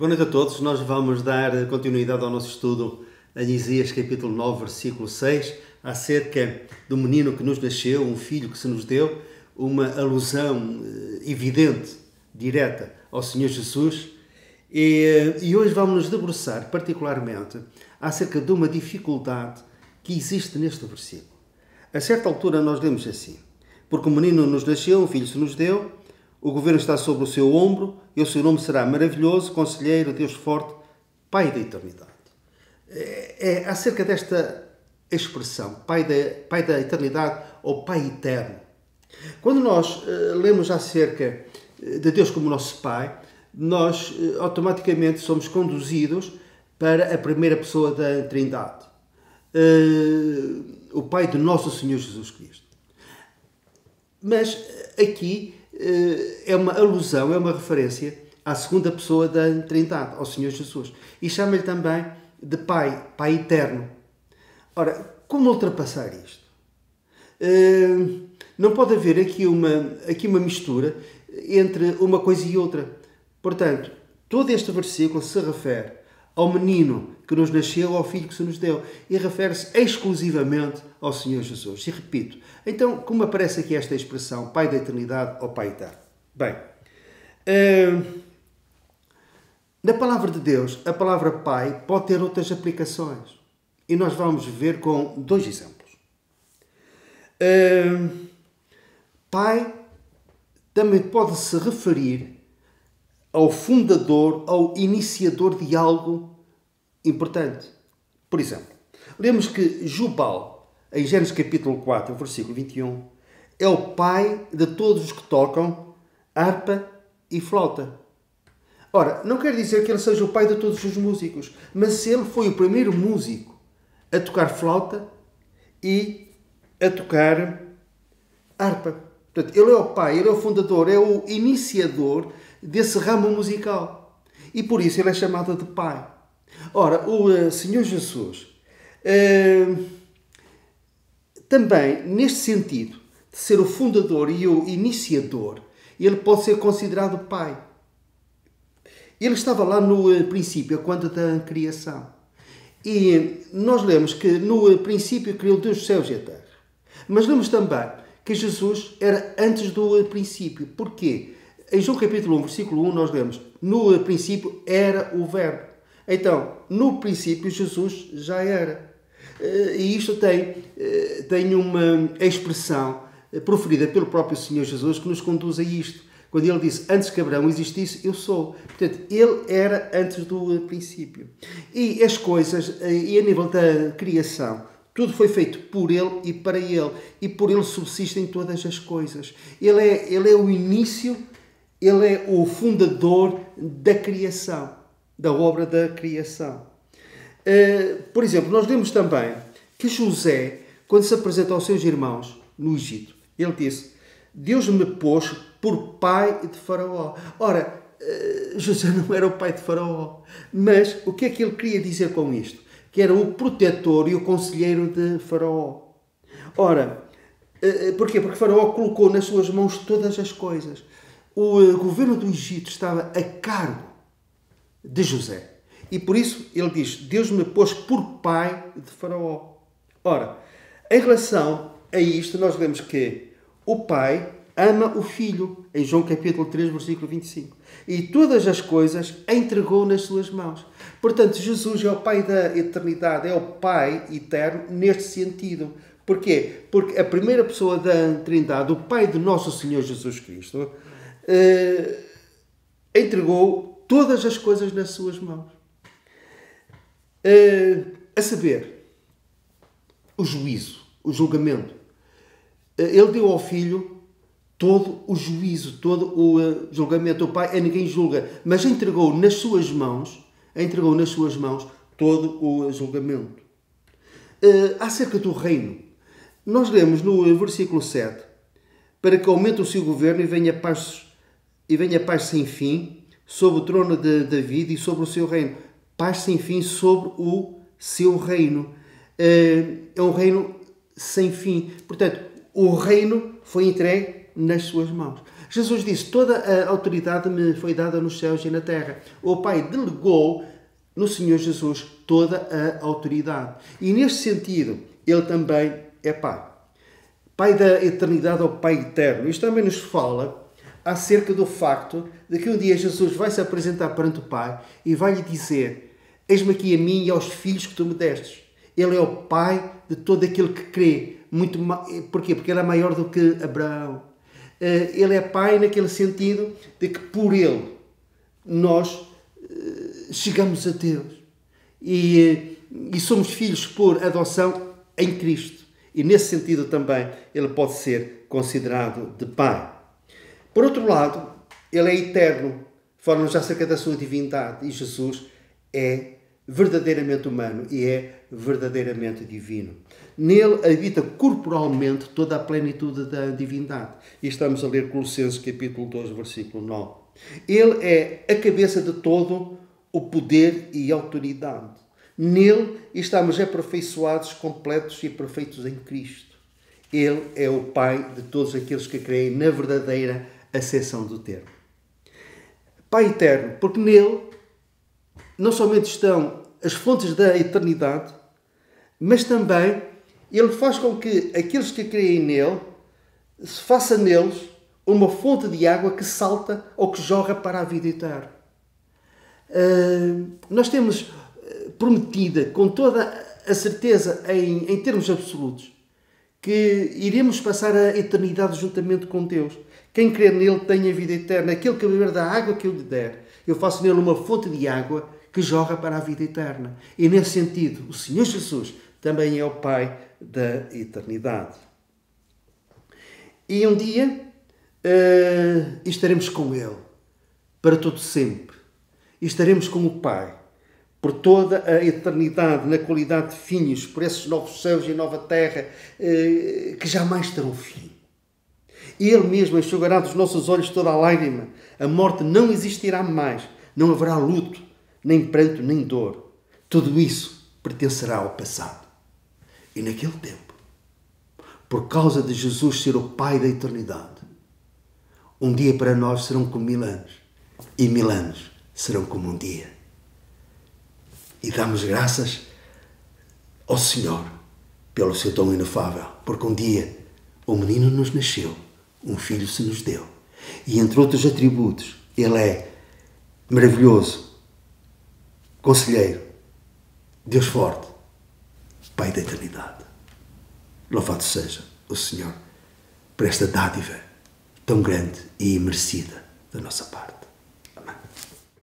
Boa noite a todos. Nós vamos dar continuidade ao nosso estudo em Isaías capítulo 9, versículo 6, acerca do menino que nos nasceu, um filho que se nos deu, uma alusão evidente, direta ao Senhor Jesus. E hoje vamos nos debruçar particularmente acerca de uma dificuldade que existe neste versículo. A certa altura nós lemos assim: porque o menino nos nasceu, um filho se nos deu, o governo está sobre o seu ombro, e o seu nome será Maravilhoso, Conselheiro, Deus Forte, Pai da Eternidade. É acerca desta expressão, Pai da Eternidade ou Pai Eterno. Quando nós lemos acerca de Deus como nosso Pai, nós automaticamente somos conduzidos para a primeira pessoa da Trindade, o Pai do nosso Senhor Jesus Cristo. Mas aqui é uma alusão, é uma referência à segunda pessoa da Trindade, ao Senhor Jesus. E chama-lhe também de Pai, Pai Eterno. Ora, como ultrapassar isto? Não pode haver aqui uma mistura entre uma coisa e outra. Portanto, todo este versículo se refere ao menino que nos nasceu, ao filho que se nos deu, e refere-se exclusivamente ao Senhor Jesus. E repito, então, como aparece aqui esta expressão, Pai da Eternidade ou Pai Eterno? Bem, na palavra de Deus, a palavra Pai pode ter outras aplicações. E nós vamos ver com dois exemplos. Pai também pode se referir ao fundador, ao iniciador de algo importante. Por exemplo, lemos que Jubal, em Gênesis capítulo 4, versículo 21, é o pai de todos os que tocam harpa e flauta. Ora, não quer dizer que ele seja o pai de todos os músicos, mas ele foi o primeiro músico a tocar flauta e a tocar harpa. Portanto, ele é o pai, ele é o fundador, é o iniciador desse ramo musical. E por isso ele é chamado de pai. Ora, o Senhor Jesus, também neste sentido, de ser o fundador e o iniciador, ele pode ser considerado pai. Ele estava lá no princípio, quando da criação. E nós lemos que no princípio criou Deus os céus e a terra. Mas lemos também que Jesus era antes do princípio. Porquê? Em João capítulo 1, versículo 1, nós lemos: no princípio era o Verbo. Então, no princípio, Jesus já era. E isto tem uma expressão proferida pelo próprio Senhor Jesus que nos conduz a isto. Quando ele disse: antes que Abraão existisse, eu sou. Portanto, ele era antes do princípio. E as coisas, e a nível da criação, tudo foi feito por ele e para ele. E por ele subsistem todas as coisas. Ele é o início, ele é o fundador da criação, da obra da criação. Por exemplo, nós lemos também que José, quando se apresenta aos seus irmãos no Egito, ele disse: Deus me pôs por pai de Faraó. Ora, José não era o pai de Faraó. Mas o que é que ele queria dizer com isto? Que era o protetor e o conselheiro de Faraó. Ora, porquê? Porque Faraó colocou nas suas mãos todas as coisas. O governo do Egito estava a cargo de José. E por isso ele diz: Deus me pôs por pai de Faraó. Ora, em relação a isto, nós vemos que o pai ama o filho, em João capítulo 3, versículo 25. E todas as coisas entregou nas suas mãos. Portanto, Jesus é o Pai da eternidade, é o Pai eterno neste sentido. Porquê? Porque a primeira pessoa da Trindade, o Pai do nosso Senhor Jesus Cristo, entregou todas as coisas nas suas mãos. A saber, o juízo, o julgamento. Ele deu ao Filho todo o juízo, todo o julgamento. O Pai a ninguém julga, mas entregou nas suas mãos todo o julgamento. Acerca do reino, nós lemos no versículo 7: para que aumente o seu governo e venha paz sem fim sobre o trono de David e sobre o seu reino. Paz sem fim sobre o seu reino. É um reino sem fim. Portanto, o reino foi entregue nas suas mãos. Jesus disse, toda a autoridade me foi dada nos céus e na terra. O Pai delegou no Senhor Jesus toda a autoridade. E neste sentido, Ele também é Pai. Pai da eternidade ou Pai eterno. Isto também nos fala acerca do facto de que um dia Jesus vai se apresentar perante o Pai e vai lhe dizer, eis-me aqui a mim e aos filhos que tu me destes. Ele é o Pai de todo aquele que crê. Porquê? Porque Ele é maior do que Abraão. Ele é Pai naquele sentido de que por Ele nós chegamos a Deus. E somos filhos por adoção em Cristo. E nesse sentido também Ele pode ser considerado de Pai. Por outro lado, Ele é eterno. Fala-nos acerca da sua divindade. E Jesus é verdadeiramente humano e é verdadeiramente divino. Nele habita corporalmente toda a plenitude da divindade. E estamos a ler Colossenses capítulo 2, versículo 9. Ele é a cabeça de todo o poder e autoridade. Nele estamos aperfeiçoados, completos e perfeitos em Cristo. Ele é o Pai de todos aqueles que creem na verdadeira acessão do termo. Pai eterno, porque nele não somente estão as fontes da eternidade, mas também Ele faz com que aqueles que creem nele, se faça neles uma fonte de água que salta ou que jorra para a vida eterna. Nós temos prometida com toda a certeza em termos absolutos que iremos passar a eternidade juntamente com Deus. Quem crer nele tem a vida eterna. Aquele que beber da água que eu lhe der, eu faço nele uma fonte de água que jorra para a vida eterna. E nesse sentido, o Senhor Jesus também é o Pai da eternidade. E um dia estaremos com Ele para todo sempre. E estaremos com o Pai por toda a eternidade, na qualidade de filhos, por esses novos céus e nova terra que jamais terão fim. E Ele mesmo enxugará dos nossos olhos toda a lágrima. A morte não existirá mais. Não haverá luto, nem pranto, nem dor. Tudo isso pertencerá ao passado. E naquele tempo, por causa de Jesus ser o Pai da eternidade, um dia para nós serão como 1000 anos. E 1000 anos serão como um dia. E damos graças ao Senhor pelo seu dom inefável, porque um dia um menino nos nasceu, um filho se nos deu. E entre outros atributos, Ele é maravilhoso, Conselheiro, Deus forte, Pai da eternidade. Louvado seja o Senhor por esta dádiva tão grande e imerecida da nossa parte.